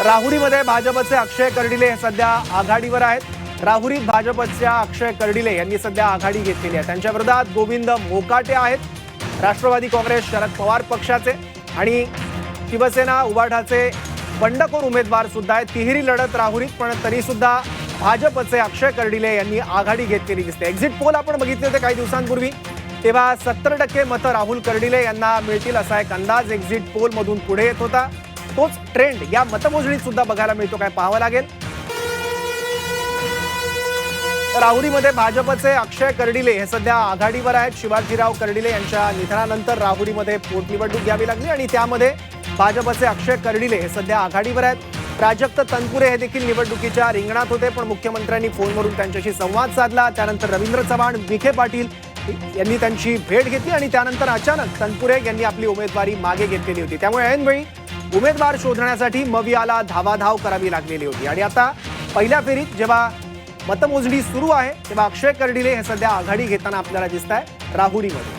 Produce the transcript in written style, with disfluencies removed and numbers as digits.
राहुरीमध्ये भाजपचे अक्षय कर्डिले हे सध्या आघाडीवर आहेत। राहुरीत भाजपच्या अक्षय कर्डिले यांनी सध्या आघाडी घेतलेली आहे। त्यांच्या विरोधात गोविंद मोकाटे आहेत, राष्ट्रवादी काँग्रेस शरद पवार पक्षाचे, आणि शिवसेना उबाठाचे बंडखोर उमेदवार सुद्धा आहेत। तिहेरी लढत राहुरीत, पण तरी सुद्धा भाजपचे अक्षय कर्डिले यांनी आघाडी घेतलेली दिसते। एक्झिट पोल आपण बघितले होते काही दिवसांपूर्वी, तेव्हा 70% मतं राहुल कर्डिले यांना मिळतील असा एक अंदाज एक्झिट पोल मधून पुढे येत होता। तोच ट्रेंड या मतमोजणीत सुद्धा बघायला मिळतो, काय पाहावं लागेल। राहुरीमध्ये भाजपचे अक्षय कर्डिले हे सध्या आघाडीवर आहेत। शिवाजीराव कर्डिले यांच्या निधनानंतर राहुरीमध्ये पोटनिवडणूक घ्यावी लागली आणि त्यामध्ये भाजपचे अक्षय कर्डिले हे सध्या आघाडीवर आहेत। प्राजक्त तनपुरे हे देखील निवडणुकीच्या रिंगणात होते, पण मुख्यमंत्र्यांनी फोनवरून त्यांच्याशी संवाद साधला। त्यानंतर रवींद्र चव्हाण, विखे पाटील यांनी त्यांची भेट घेतली आणि त्यानंतर अचानक तनपुरे यांनी आपली उमेदवारी मागे घेतलेली होती। त्यामुळे ऐनवेळी उमेदवार शोधण्यासाठी मवियाला धावाधाव करावी लागलेली होती। आणि आता पहिल्या फेरीत जेव्हा मतमोजणी सुरू आहे तेव्हा अक्षय कर्डिले हे सध्या आघाडी घेताना आपल्याला दिसत आहे राहुरीमध्ये।